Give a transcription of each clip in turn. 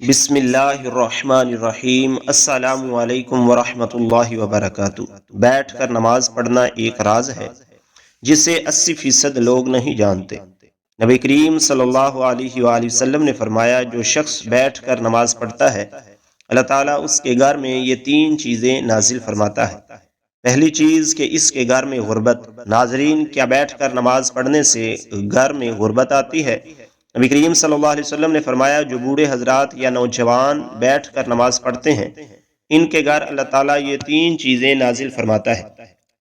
بسم اللہ الرحمن الرحیم۔ السلام علیکم ورحمۃ اللہ وبرکاتہ۔ بیٹھ کر نماز پڑھنا ایک راز ہے جسے 80% لوگ نہیں جانتے۔ نبی کریم صلی اللہ علیہ وآلہ وسلم نے فرمایا، جو شخص بیٹھ کر نماز پڑھتا ہے اللہ تعالیٰ اس کے گھر میں یہ 3 چیزیں نازل فرماتا ہے۔ پہلی چیز کہ اس کے گھر میں غربت۔ ناظرین، کیا بیٹھ کر نماز پڑھنے سے گھر میں غربت آتی ہے؟ نبی کریم صلی اللہ علیہ وسلم نے فرمایا، جو بوڑھے حضرات یا نوجوان بیٹھ کر نماز پڑھتے ہیں ان کے گھر اللہ تعالیٰ یہ 3 چیزیں نازل فرماتا ہے۔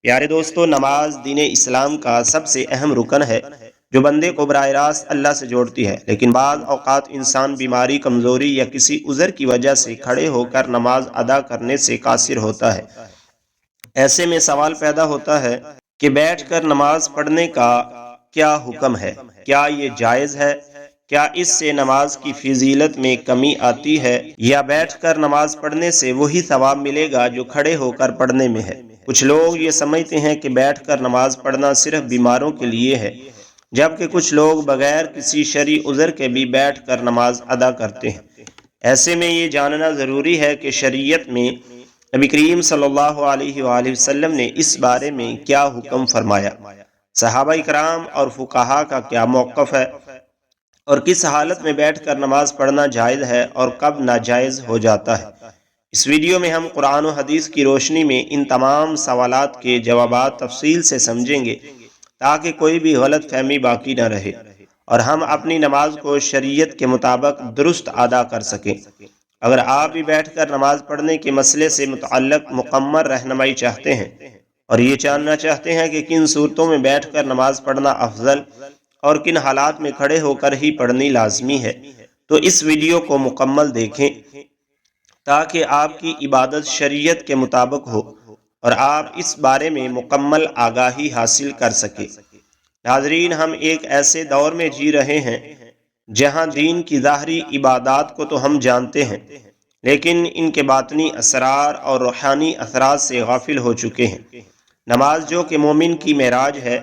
پیارے دوستو، نماز دین اسلام کا سب سے اہم رکن ہے جو بندے کو براہ راست اللہ سے جوڑتی ہے، لیکن بعض اوقات انسان بیماری، کمزوری یا کسی عذر کی وجہ سے کھڑے ہو کر نماز ادا کرنے سے قاصر ہوتا ہے۔ ایسے میں سوال پیدا ہوتا ہے کہ بیٹھ کر نماز پڑھنے کا کیا حکم ہے؟ کیا یہ جائز ہے؟ کیا اس سے نماز کی فضیلت میں کمی آتی ہے، یا بیٹھ کر نماز پڑھنے سے وہی ثواب ملے گا جو کھڑے ہو کر پڑھنے میں ہے؟ کچھ لوگ یہ سمجھتے ہیں کہ بیٹھ کر نماز پڑھنا صرف بیماروں کے لیے ہے، جبکہ کچھ لوگ بغیر کسی شرعی عذر کے بھی بیٹھ کر نماز ادا کرتے ہیں۔ ایسے میں یہ جاننا ضروری ہے کہ شریعت میں نبی کریم صلی اللہ علیہ وآلہ وسلم نے اس بارے میں کیا حکم فرمایا، صحابہ کرام اور فقہا کا کیا موقف ہے، اور کس حالت میں بیٹھ کر نماز پڑھنا جائز ہے اور کب ناجائز ہو جاتا ہے۔ اس ویڈیو میں ہم قرآن و حدیث کی روشنی میں ان تمام سوالات کے جوابات تفصیل سے سمجھیں گے تاکہ کوئی بھی غلط فہمی باقی نہ رہے اور ہم اپنی نماز کو شریعت کے مطابق درست ادا کر سکیں۔ اگر آپ بھی بیٹھ کر نماز پڑھنے کے مسئلے سے متعلق مکمل رہنمائی چاہتے ہیں اور یہ جاننا چاہتے ہیں کہ کن صورتوں میں بیٹھ کر نماز پڑھنا افضل اور کن حالات میں کھڑے ہو کر ہی پڑھنی لازمی ہے، تو اس ویڈیو کو مکمل دیکھیں تاکہ آپ کی عبادت شریعت کے مطابق ہو اور آپ اس بارے میں مکمل آگاہی حاصل کر سکیں۔ ناظرین، ہم ایک ایسے دور میں جی رہے ہیں جہاں دین کی ظاہری عبادات کو تو ہم جانتے ہیں، لیکن ان کے باطنی اسرار اور روحانی اثرات سے غافل ہو چکے ہیں۔ نماز جو کہ مومن کی معراج ہے،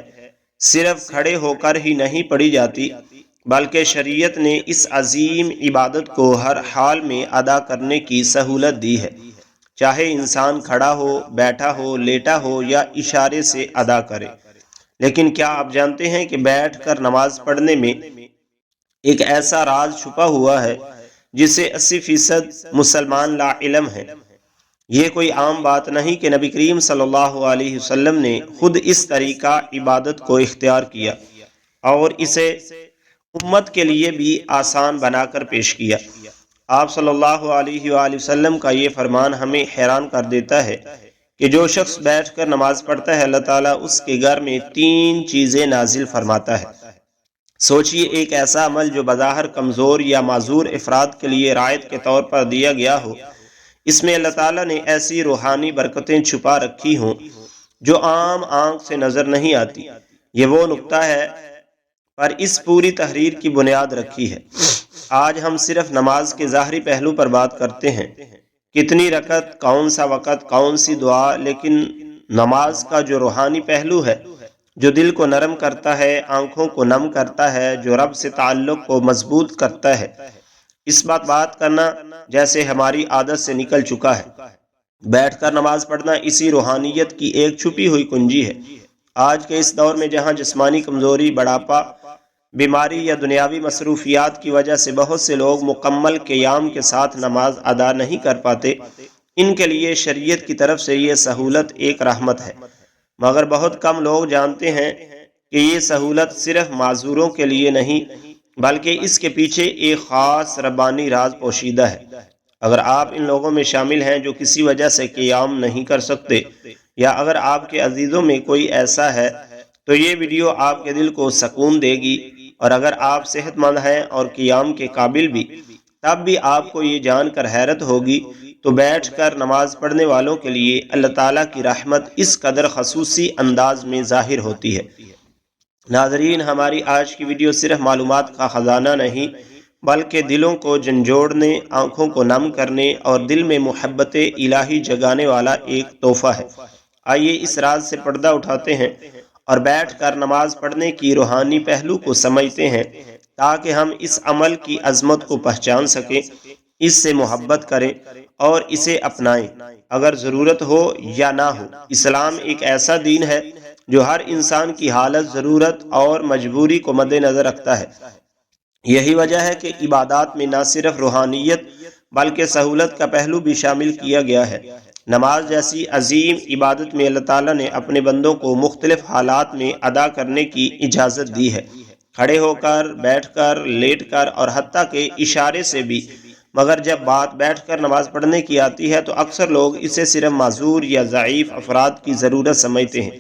صرف کھڑے ہو کر ہی نہیں پڑھی جاتی، بلکہ شریعت نے اس عظیم عبادت کو ہر حال میں ادا کرنے کی سہولت دی ہے، چاہے انسان کھڑا ہو، بیٹھا ہو، لیٹا ہو یا اشارے سے ادا کرے۔ لیکن کیا آپ جانتے ہیں کہ بیٹھ کر نماز پڑھنے میں ایک ایسا راز چھپا ہوا ہے جسے 80% مسلمان لا علم ہیں؟ یہ کوئی عام بات نہیں کہ نبی کریم صلی اللہ علیہ وسلم نے خود اس طریقہ عبادت کو اختیار کیا اور اسے امت کے لیے بھی آسان بنا کر پیش کیا۔ آپ صلی اللہ علیہ وآلہ وسلم کا یہ فرمان ہمیں حیران کر دیتا ہے کہ جو شخص بیٹھ کر نماز پڑھتا ہے اللہ تعالیٰ اس کے گھر میں 3 چیزیں نازل فرماتا ہے۔ سوچئے، ایک ایسا عمل جو بظاہر کمزور یا معذور افراد کے لیے رعایت کے طور پر دیا گیا ہو، اس میں اللہ تعالیٰ نے ایسی روحانی برکتیں چھپا رکھی ہوں جو عام آنکھ سے نظر نہیں آتی۔ یہ وہ نقطہ ہے پر اس پوری تحریر کی بنیاد رکھی ہے۔ آج ہم صرف نماز کے ظاہری پہلو پر بات کرتے ہیں، کتنی رکعت، کون سا وقت، کون سی دعا، لیکن نماز کا جو روحانی پہلو ہے، جو دل کو نرم کرتا ہے، آنکھوں کو نم کرتا ہے، جو رب سے تعلق کو مضبوط کرتا ہے، اس بات کرنا جیسے ہماری عادت سے نکل چکا ہے۔ بیٹھ کر نماز پڑھنا اسی روحانیت کی ایک چھپی ہوئی کنجی ہے۔ آج کے اس دور میں جہاں جسمانی کمزوری، بڑھاپا، بیماری یا دنیاوی مصروفیات کی وجہ سے بہت سے لوگ مکمل قیام کے ساتھ نماز ادا نہیں کر پاتے، ان کے لیے شریعت کی طرف سے یہ سہولت ایک رحمت ہے، مگر بہت کم لوگ جانتے ہیں کہ یہ سہولت صرف معذوروں کے لیے نہیں بلکہ اس کے پیچھے ایک خاص ربانی راز پوشیدہ ہے۔ اگر آپ ان لوگوں میں شامل ہیں جو کسی وجہ سے قیام نہیں کر سکتے، یا اگر آپ کے عزیزوں میں کوئی ایسا ہے تو یہ ویڈیو آپ کے دل کو سکون دے گی، اور اگر آپ صحت مند ہیں اور قیام کے قابل بھی، تب بھی آپ کو یہ جان کر حیرت ہوگی تو بیٹھ کر نماز پڑھنے والوں کے لیے اللہ تعالیٰ کی رحمت اس قدر خصوصی انداز میں ظاہر ہوتی ہے۔ ناظرین، ہماری آج کی ویڈیو صرف معلومات کا خزانہ نہیں بلکہ دلوں کو جھنجھوڑنے، آنکھوں کو نم کرنے اور دل میں محبت الہی جگانے والا ایک تحفہ ہے۔ آئیے اس راز سے پردہ اٹھاتے ہیں اور بیٹھ کر نماز پڑھنے کی روحانی پہلو کو سمجھتے ہیں تاکہ ہم اس عمل کی عظمت کو پہچان سکیں اس سے محبت کریں اور اسے اپنائیں، اگر ضرورت ہو یا نہ ہو۔ اسلام ایک ایسا دین ہے جو ہر انسان کی حالت، ضرورت اور مجبوری کو مد نظر رکھتا ہے۔ یہی وجہ ہے کہ عبادات میں نہ صرف روحانیت بلکہ سہولت کا پہلو بھی شامل کیا گیا ہے۔ نماز جیسی عظیم عبادت میں اللہ تعالیٰ نے اپنے بندوں کو مختلف حالات میں ادا کرنے کی اجازت دی ہے، کھڑے ہو کر، بیٹھ کر، لیٹ کر اور حتیٰ کہ اشارے سے بھی۔ مگر جب بات بیٹھ کر نماز پڑھنے کی آتی ہے تو اکثر لوگ اسے صرف معذور یا ضعیف افراد کی ضرورت سمجھتے ہیں،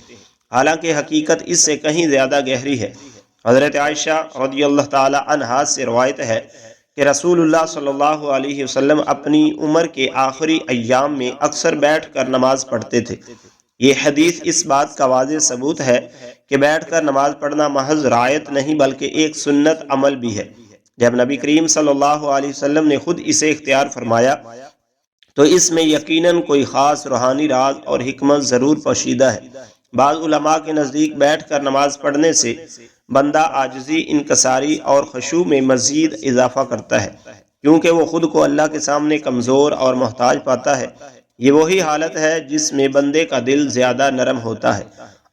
حالانکہ حقیقت اس سے کہیں زیادہ گہری ہے۔ حضرت عائشہ رضی اللہ تعالی عنہا سے روایت ہے کہ رسول اللہ صلی اللہ علیہ وسلم اپنی عمر کے آخری ایام میں اکثر بیٹھ کر نماز پڑھتے تھے۔ یہ حدیث اس بات کا واضح ثبوت ہے کہ بیٹھ کر نماز پڑھنا محض رعایت نہیں بلکہ ایک سنت عمل بھی ہے۔ جب نبی کریم صلی اللہ علیہ وسلم نے خود اسے اختیار فرمایا تو اس میں یقیناً کوئی خاص روحانی راز اور حکمت ضرور پوشیدہ ہے۔ بعض علماء کے نزدیک بیٹھ کر نماز پڑھنے سے بندہ عاجزی، انکساری اور خشوع میں مزید اضافہ کرتا ہے، کیونکہ وہ خود کو اللہ کے سامنے کمزور اور محتاج پاتا ہے۔ یہ وہی حالت ہے جس میں بندے کا دل زیادہ نرم ہوتا ہے،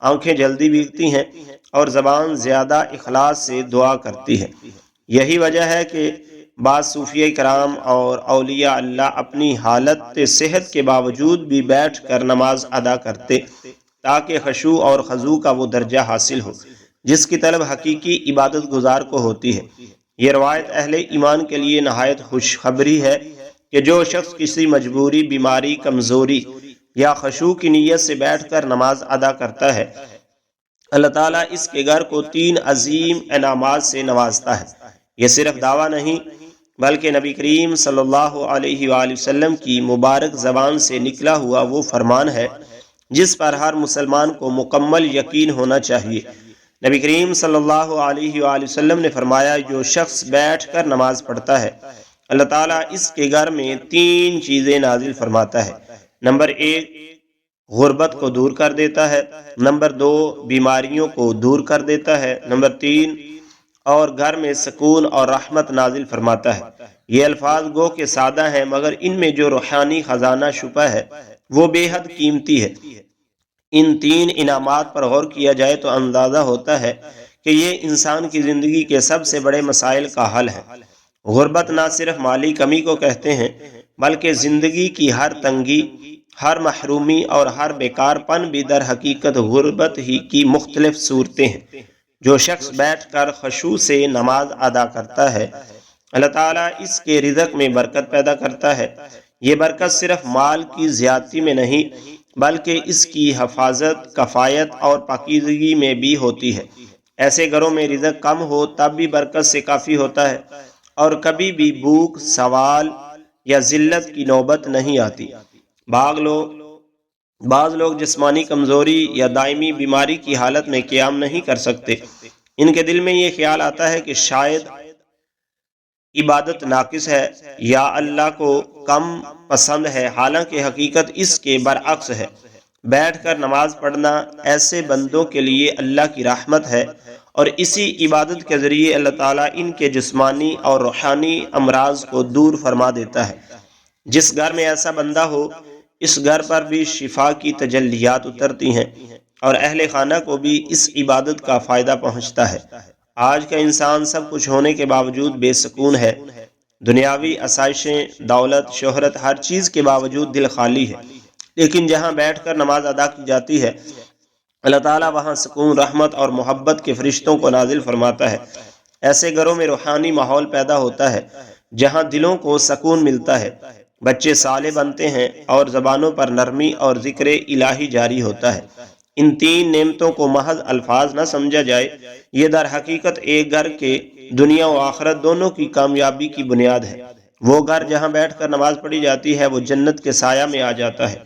آنکھیں جلدی بھیگتی ہیں اور زبان زیادہ اخلاص سے دعا کرتی ہے۔ یہی وجہ ہے کہ بعض صوفیہ کرام اور اولیاء اللہ اپنی حالت صحت کے باوجود بھی بیٹھ کر نماز ادا کرتے تاکہ خشوع اور خضوع کا وہ درجہ حاصل ہو جس کی طلب حقیقی عبادت گزار کو ہوتی ہے۔ یہ روایت اہل ایمان کے لیے نہایت خوشخبری ہے کہ جو شخص کسی مجبوری، بیماری، کمزوری یا خشوع کی نیت سے بیٹھ کر نماز ادا کرتا ہے، اللہ تعالیٰ اس کے گھر کو 3 عظیم انعامات سے نوازتا ہے۔ یہ صرف دعویٰ نہیں بلکہ نبی کریم صلی اللہ علیہ وآلہ وسلم کی مبارک زبان سے نکلا ہوا وہ فرمان ہے جس پر ہر مسلمان کو مکمل یقین ہونا چاہیے۔ نبی کریم صلی اللہ علیہ وآلہ وسلم نے فرمایا، جو شخص بیٹھ کر نماز پڑھتا ہے اللہ تعالیٰ اس کے گھر میں 3 چیزیں نازل فرماتا ہے۔ نمبر 1، غربت کو دور کر دیتا ہے۔ نمبر 2، بیماریوں کو دور کر دیتا ہے۔ نمبر 3، اور گھر میں سکون اور رحمت نازل فرماتا ہے۔ یہ الفاظ گو کہ سادہ ہیں مگر ان میں جو روحانی خزانہ چھپا ہے وہ بے حد قیمتی ہے۔ ان 3 انعامات پر غور کیا جائے تو اندازہ ہوتا ہے کہ یہ انسان کی زندگی کے سب سے بڑے مسائل کا حل ہے۔ غربت نہ صرف مالی کمی کو کہتے ہیں بلکہ زندگی کی ہر تنگی، ہر محرومی اور ہر بیکار پن بھی در حقیقت غربت ہی کی مختلف صورتیں ہیں۔ جو شخص بیٹھ کر خشوع سے نماز ادا کرتا ہے اللہ تعالیٰ اس کے رزق میں برکت پیدا کرتا ہے۔ یہ برکت صرف مال کی زیادتی میں نہیں بلکہ اس کی حفاظت، کفایت اور پاکیزگی میں بھی ہوتی ہے۔ ایسے گھروں میں رزق کم ہو تب بھی برکت سے کافی ہوتا ہے اور کبھی بھی بھوک، سوال یا ذلت کی نوبت نہیں آتی۔ بعض لوگ جسمانی کمزوری یا دائمی بیماری کی حالت میں قیام نہیں کر سکتے۔ ان کے دل میں یہ خیال آتا ہے کہ شاید عبادت ناقص ہے یا اللہ کو کم پسند ہے، حالانکہ حقیقت اس کے برعکس ہے۔ بیٹھ کر نماز پڑھنا ایسے بندوں کے لیے اللہ کی رحمت ہے اور اسی عبادت کے ذریعے اللہ تعالیٰ ان کے جسمانی اور روحانی امراض کو دور فرما دیتا ہے۔ جس گھر میں ایسا بندہ ہو اس گھر پر بھی شفا کی تجلیات اترتی ہیں اور اہل خانہ کو بھی اس عبادت کا فائدہ پہنچتا ہے۔ آج کا انسان سب کچھ ہونے کے باوجود بے سکون ہے۔ دنیاوی آسائشیں، دولت، شہرت، ہر چیز کے باوجود دل خالی ہے۔ لیکن جہاں بیٹھ کر نماز ادا کی جاتی ہے اللہ تعالیٰ وہاں سکون، رحمت اور محبت کے فرشتوں کو نازل فرماتا ہے۔ ایسے گھروں میں روحانی ماحول پیدا ہوتا ہے جہاں دلوں کو سکون ملتا ہے، بچے صالح بنتے ہیں اور زبانوں پر نرمی اور ذکر الہی جاری ہوتا ہے۔ ان 3 نعمتوں کو محض الفاظ نہ سمجھا جائے، یہ در حقیقت ایک گھر کے دنیا و آخرت دونوں کی کامیابی کی بنیاد ہے۔ وہ گھر جہاں بیٹھ کر نماز پڑھی جاتی ہے وہ جنت کے سایہ میں آ جاتا ہے۔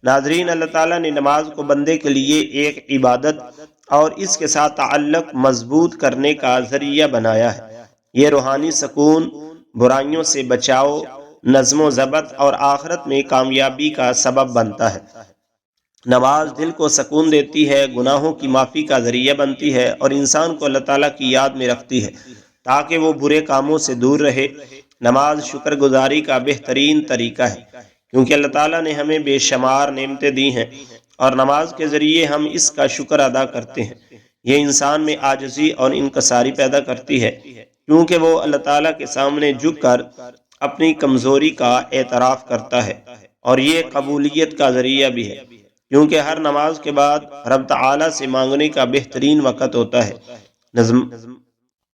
ناظرین، اللہ تعالیٰ نے نماز کو بندے کے لیے ایک عبادت اور اس کے ساتھ تعلق مضبوط کرنے کا ذریعہ بنایا ہے۔ یہ روحانی سکون، برائیوں سے بچاؤ، نظم و ضبط اور آخرت میں کامیابی کا سبب بنتا ہے۔ نماز دل کو سکون دیتی ہے، گناہوں کی معافی کا ذریعہ بنتی ہے اور انسان کو اللہ تعالیٰ کی یاد میں رکھتی ہے تاکہ وہ برے کاموں سے دور رہے۔ نماز شکر گزاری کا بہترین طریقہ ہے، کیونکہ اللہ تعالیٰ نے ہمیں بے شمار نعمتیں دی ہیں اور نماز کے ذریعے ہم اس کا شکر ادا کرتے ہیں۔ یہ انسان میں عاجزی اور انکساری پیدا کرتی ہے، کیونکہ وہ اللہ تعالیٰ کے سامنے جھک کر اپنی کمزوری کا اعتراف کرتا ہے، اور یہ قبولیت کا ذریعہ بھی ہے، کیونکہ ہر نماز کے بعد رب تعالیٰ سے مانگنے کا بہترین وقت ہوتا ہے۔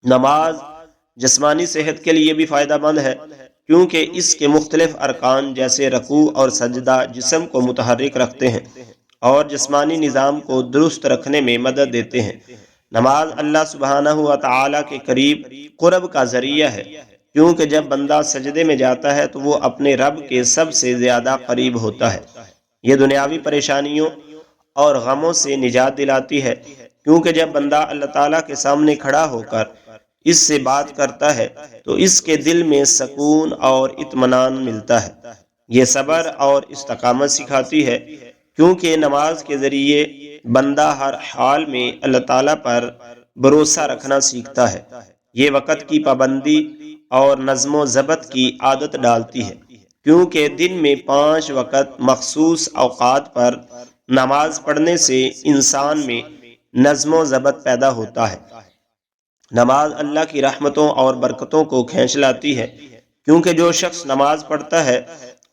نماز جسمانی صحت کے لیے بھی فائدہ مند ہے، کیونکہ اس کے مختلف ارکان جیسے رکوع اور سجدہ جسم کو متحرک رکھتے ہیں اور جسمانی نظام کو درست رکھنے میں مدد دیتے ہیں۔ نماز اللہ سبحانہ و تعالیٰ کے قریب قرب کا ذریعہ ہے، کیونکہ جب بندہ سجدے میں جاتا ہے تو وہ اپنے رب کے سب سے زیادہ قریب ہوتا ہے۔ یہ دنیاوی پریشانیوں اور غموں سے نجات دلاتی ہے، کیونکہ جب بندہ اللہ تعالیٰ کے سامنے کھڑا ہو کر اس سے بات کرتا ہے تو اس کے دل میں سکون اور اطمینان ملتا ہے۔ یہ صبر اور استقامت سکھاتی ہے، کیونکہ نماز کے ذریعے بندہ ہر حال میں اللہ تعالیٰ پر بھروسہ رکھنا سیکھتا ہے۔ یہ وقت کی پابندی اور نظم و ضبط کی عادت ڈالتی ہے، کیونکہ دن میں 5 وقت مخصوص اوقات پر نماز پڑھنے سے انسان میں نظم و ضبط پیدا ہوتا ہے۔ نماز اللہ کی رحمتوں اور برکتوں کو کھینچ لاتی ہے، کیونکہ جو شخص نماز پڑھتا ہے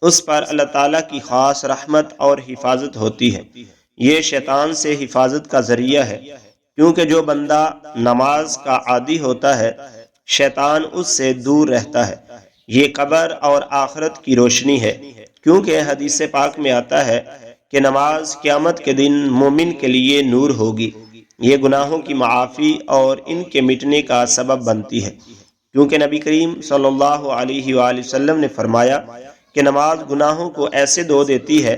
اس پر اللہ تعالیٰ کی خاص رحمت اور حفاظت ہوتی ہے۔ یہ شیطان سے حفاظت کا ذریعہ ہے، کیونکہ جو بندہ نماز کا عادی ہوتا ہے شیطان اس سے دور رہتا ہے۔ یہ قبر اور آخرت کی روشنی ہے، کیونکہ حدیث پاک میں آتا ہے کہ نماز قیامت کے دن مومن کے لیے نور ہوگی۔ یہ گناہوں کی معافی اور ان کے مٹنے کا سبب بنتی ہے، کیونکہ نبی کریم صلی اللہ علیہ وآلہ وسلم نے فرمایا کہ نماز گناہوں کو ایسے دھو دیتی ہے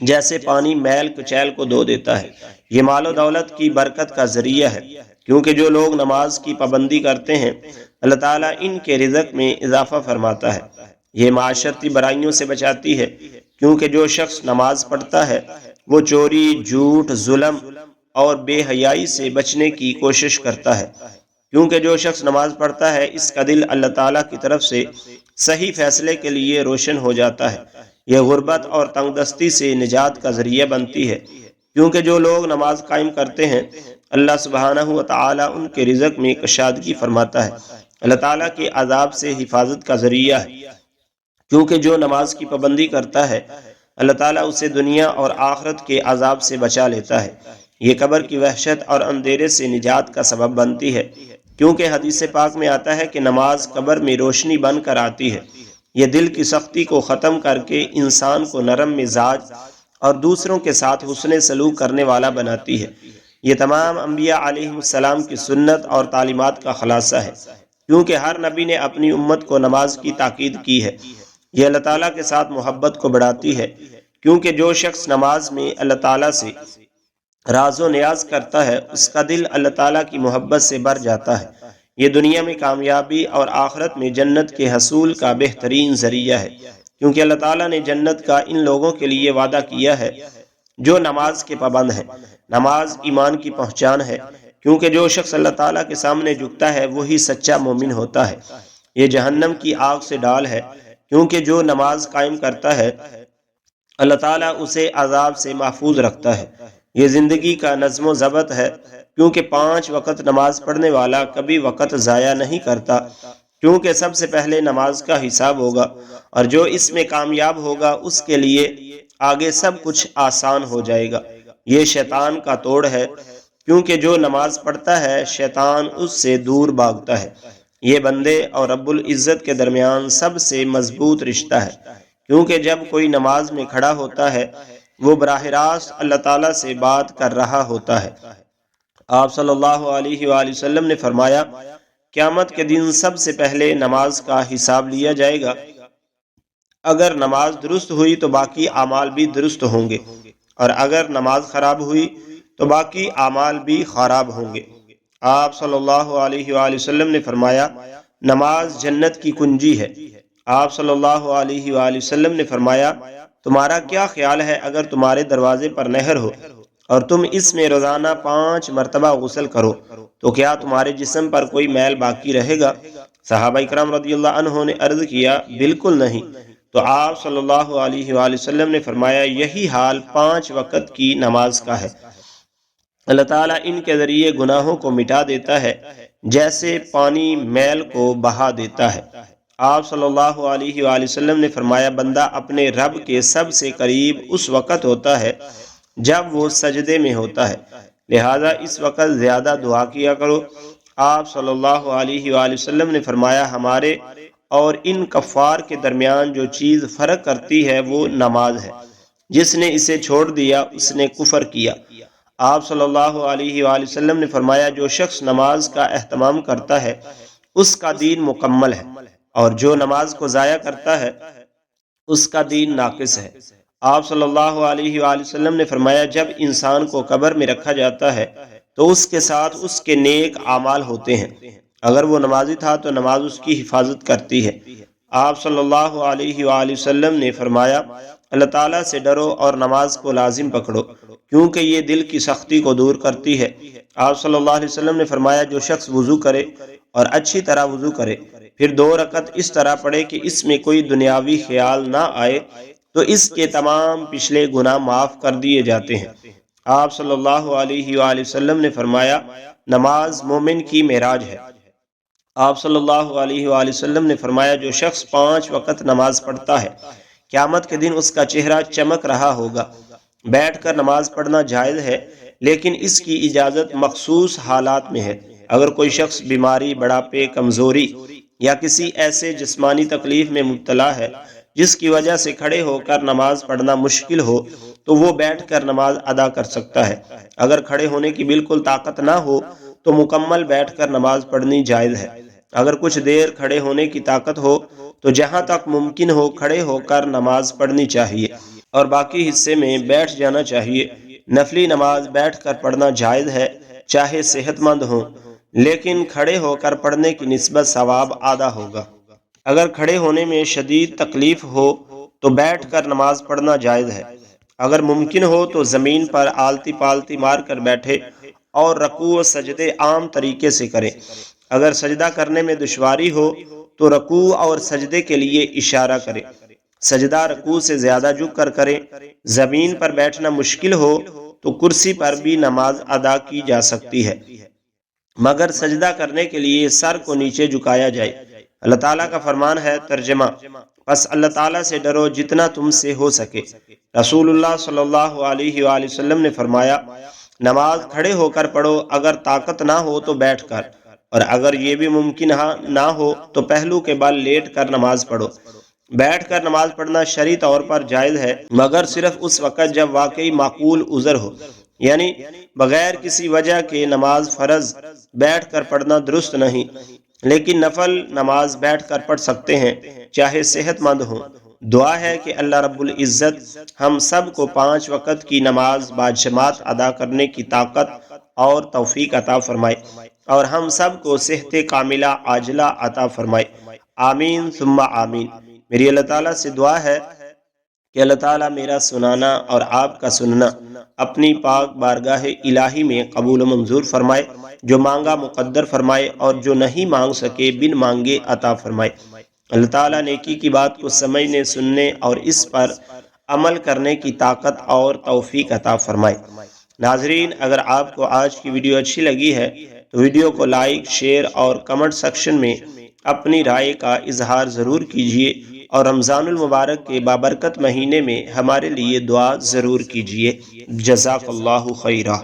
جیسے پانی میل کچیل کو دھو دیتا ہے۔ یہ مال و دولت کی برکت کا ذریعہ ہے، کیونکہ جو لوگ نماز کی پابندی کرتے ہیں اللہ تعالیٰ ان کے رزق میں اضافہ فرماتا ہے۔ یہ معاشرتی برائیوں سے بچاتی ہے، کیونکہ جو شخص نماز پڑھتا ہے وہ چوری، جھوٹ، ظلم اور بے حیائی سے بچنے کی کوشش کرتا ہے، کیونکہ جو شخص نماز پڑھتا ہے اس کا دل اللہ تعالیٰ کی طرف سے صحیح فیصلے کے لیے روشن ہو جاتا ہے۔ یہ غربت اور تنگ دستی سے نجات کا ذریعہ بنتی ہے، کیونکہ جو لوگ نماز قائم کرتے ہیں اللہ سبحانہ و تعالیٰ ان کے رزق میں کشادگی فرماتا ہے۔ اللہ تعالیٰ کے عذاب سے حفاظت کا ذریعہ ہے، کیونکہ جو نماز کی پابندی کرتا ہے اللہ تعالیٰ اسے دنیا اور آخرت کے عذاب سے بچا لیتا ہے۔ یہ قبر کی وحشت اور اندھیرے سے نجات کا سبب بنتی ہے، کیونکہ حدیث پاک میں آتا ہے کہ نماز قبر میں روشنی بن کر آتی ہے۔ یہ دل کی سختی کو ختم کر کے انسان کو نرم مزاج اور دوسروں کے ساتھ حسن سلوک کرنے والا بناتی ہے۔ یہ تمام انبیاء علیہ السلام کی سنت اور تعلیمات کا خلاصہ ہے، کیونکہ ہر نبی نے اپنی امت کو نماز کی تاکید کی ہے۔ یہ اللہ تعالیٰ کے ساتھ محبت کو بڑھاتی ہے، کیونکہ جو شخص نماز میں اللہ تعالیٰ سے راز و نیاز کرتا ہے اس کا دل اللہ تعالیٰ کی محبت سے بھر جاتا ہے۔ یہ دنیا میں کامیابی اور آخرت میں جنت کے حصول کا بہترین ذریعہ ہے، کیونکہ اللہ تعالیٰ نے جنت کا ان لوگوں کے لیے وعدہ کیا ہے جو نماز کے پابند ہیں۔ نماز ایمان کی پہچان ہے، کیونکہ جو شخص اللہ تعالیٰ کے سامنے جھکتا ہے وہی سچا مومن ہوتا ہے۔ یہ جہنم کی آگ سے ڈال ہے، کیونکہ جو نماز قائم کرتا ہے اللہ تعالیٰ اسے عذاب سے محفوظ رکھتا ہے۔ یہ زندگی کا نظم و ضبط ہے، کیونکہ 5 وقت نماز پڑھنے والا کبھی وقت ضائع نہیں کرتا، کیونکہ سب سے پہلے نماز کا حساب ہوگا، اور جو اس میں کامیاب ہوگا اس کے لیے آگے سب کچھ آسان ہو جائے گا۔ یہ شیطان کا توڑ ہے، کیونکہ جو نماز پڑھتا ہے شیطان اس سے دور بھاگتا ہے۔ یہ بندے اور رب العزت کے درمیان سب سے مضبوط رشتہ ہے، کیونکہ جب کوئی نماز میں کھڑا ہوتا ہے وہ براہ راست اللہ تعالیٰ سے بات کر رہا ہوتا ہے۔ آپ صلی اللہ علیہ وآلہ وسلم نے فرمایا، قیامت کے دن سب سے پہلے نماز کا حساب لیا جائے گا۔ اگر نماز درست ہوئی تو باقی اعمال بھی درست ہوں گے، اور اگر نماز خراب ہوئی تو باقی اعمال بھی خراب ہوں گے۔ آپ صلی اللہ علیہ وآلہ وسلم نے فرمایا، نماز جنت کی کنجی ہے۔ آپ صلی اللہ علیہ وآلہ وسلم نے فرمایا، تمہارا کیا خیال ہے اگر تمہارے دروازے پر نہر ہو اور تم اس میں روزانہ 5 مرتبہ غسل کرو تو کیا تمہارے جسم پر کوئی میل باقی رہے گا؟ صحابہ اکرام رضی اللہ عنہ نے عرض کیا بالکل نہیں، تو آپ صلی اللہ علیہ وآلہ وسلم نے فرمایا یہی حال 5 وقت کی نماز کا ہے، اللہ تعالیٰ ان کے ذریعے گناہوں کو مٹا دیتا ہے جیسے پانی میل کو بہا دیتا ہے۔ آپ صلی اللہ علیہ وآلہ وسلم نے فرمایا بندہ اپنے رب کے سب سے قریب اس وقت ہوتا ہے جب وہ سجدے میں ہوتا ہے، لہذا اس وقت زیادہ دعا کیا کرو۔ آپ صلی اللہ علیہ وآلہ وسلم نے فرمایا ہمارے اور ان کفار کے درمیان جو چیز فرق کرتی ہے وہ نماز ہے، جس نے اسے چھوڑ دیا اس نے کفر کیا۔ آپ صلی اللہ علیہ وآلہ وسلم نے فرمایا جو شخص نماز کا اہتمام کرتا ہے اس کا دین مکمل ہے، اور جو نماز کو ضائع کرتا ہے اس کا دین ناقص ہے۔ آپ صلی اللہ علیہ وآلہ وسلم نے فرمایا جب انسان کو قبر میں رکھا جاتا ہے تو اس کے ساتھ اس کے نیک اعمال ہوتے ہیں، اگر وہ نمازی تھا تو نماز اس کی حفاظت کرتی ہے۔ آپ صلی اللہ علیہ وآلہ وسلم نے فرمایا اللہ تعالیٰ سے ڈرو اور نماز کو لازم پکڑو کیونکہ یہ دل کی سختی کو دور کرتی ہے۔ آپ صلی اللہ علیہ وسلم نے فرمایا جو شخص وضو کرے اور اچھی طرح وضو کرے پھر 2 رکعت اس طرح پڑھے کہ اس میں کوئی دنیاوی خیال نہ آئے تو اس کے تمام پچھلے گناہ معاف کر دیے جاتے ہیں۔ آپ صلی اللہ علیہ وآلہ وسلم نے فرمایا نماز مومن کی معراج ہے۔ آپ صلی اللہ علیہ وآلہ وسلم نے فرمایا جو شخص 5 وقت نماز پڑھتا ہے قیامت کے دن اس کا چہرہ چمک رہا ہوگا۔ بیٹھ کر نماز پڑھنا جائز ہے لیکن اس کی اجازت مخصوص حالات میں ہے۔ اگر کوئی شخص بیماری، بڑھاپے، کمزوری یا کسی ایسے جسمانی تکلیف میں مبتلا ہے جس کی وجہ سے کھڑے ہو کر نماز پڑھنا مشکل ہو تو وہ بیٹھ کر نماز ادا کر سکتا ہے۔ اگر کھڑے ہونے کی بالکل طاقت نہ ہو تو مکمل بیٹھ کر نماز پڑھنی جائز ہے۔ اگر کچھ دیر کھڑے ہونے کی طاقت ہو تو جہاں تک ممکن ہو کھڑے ہو کر نماز پڑھنی چاہیے اور باقی حصے میں بیٹھ جانا چاہیے۔ نفلی نماز بیٹھ کر پڑھنا جائز ہے چاہے صحت مند ہو، لیکن کھڑے ہو کر پڑھنے کی نسبت ثواب آدھا ہوگا۔ اگر کھڑے ہونے میں شدید تکلیف ہو تو بیٹھ کر نماز پڑھنا جائز ہے۔ اگر ممکن ہو تو زمین پر آلتی پالتی مار کر بیٹھے اور رکوع و سجدے عام طریقے سے کریں۔ اگر سجدہ کرنے میں دشواری ہو تو رکوع اور سجدے کے لیے اشارہ کریں۔ سجدہ رکوع سے زیادہ جھک کر کریں۔ زمین پر بیٹھنا مشکل ہو تو کرسی پر بھی نماز ادا کی جا سکتی ہے، مگر سجدہ کرنے کے لیے سر کو نیچے جھکایا جائے۔ اللہ تعالیٰ کا فرمان ہے ترجمہ بس اللہ تعالیٰ سے ڈرو جتنا تم سے ہو سکے۔ رسول اللہ صلی اللہ علیہ وآلہ وسلم نے فرمایا نماز کھڑے ہو کر پڑھو، اگر طاقت نہ ہو تو بیٹھ کر، اور اگر یہ بھی ممکن نہ ہو تو پہلو کے بل لیٹ کر نماز پڑھو۔ بیٹھ کر نماز پڑھنا شرعی طور پر جائز ہے مگر صرف اس وقت جب واقعی معقول عذر ہو، یعنی بغیر کسی وجہ کے نماز فرض بیٹھ کر پڑھنا درست نہیں، لیکن نفل نماز بیٹھ کر پڑھ سکتے ہیں چاہے صحت مند ہوں۔ دعا ہے کہ اللہ رب العزت ہم سب کو 5 وقت کی نماز باجماعت ادا کرنے کی طاقت اور توفیق عطا فرمائے اور ہم سب کو صحت کاملہ عاجلہ عطا فرمائے، آمین ثم آمین۔ میری اللہ تعالیٰ سے دعا ہے کہ اللہ تعالیٰ میرا سنانا اور آپ کا سننا اپنی پاک بارگاہ الہی میں قبول و منظور فرمائے، جو مانگا مقدر فرمائے اور جو نہیں مانگ سکے بن مانگے عطا فرمائے۔ اللہ تعالیٰ نیکی کی بات کو سمجھنے، سننے اور اس پر عمل کرنے کی طاقت اور توفیق عطا فرمائے۔ ناظرین، اگر آپ کو آج کی ویڈیو اچھی لگی ہے تو ویڈیو کو لائک، شیئر اور کمنٹ سیکشن میں اپنی رائے کا اظہار ضرور کیجیے اور رمضان المبارک کے بابرکت مہینے میں ہمارے لیے دعا ضرور کیجیے۔ جزاک اللہ خیرہ۔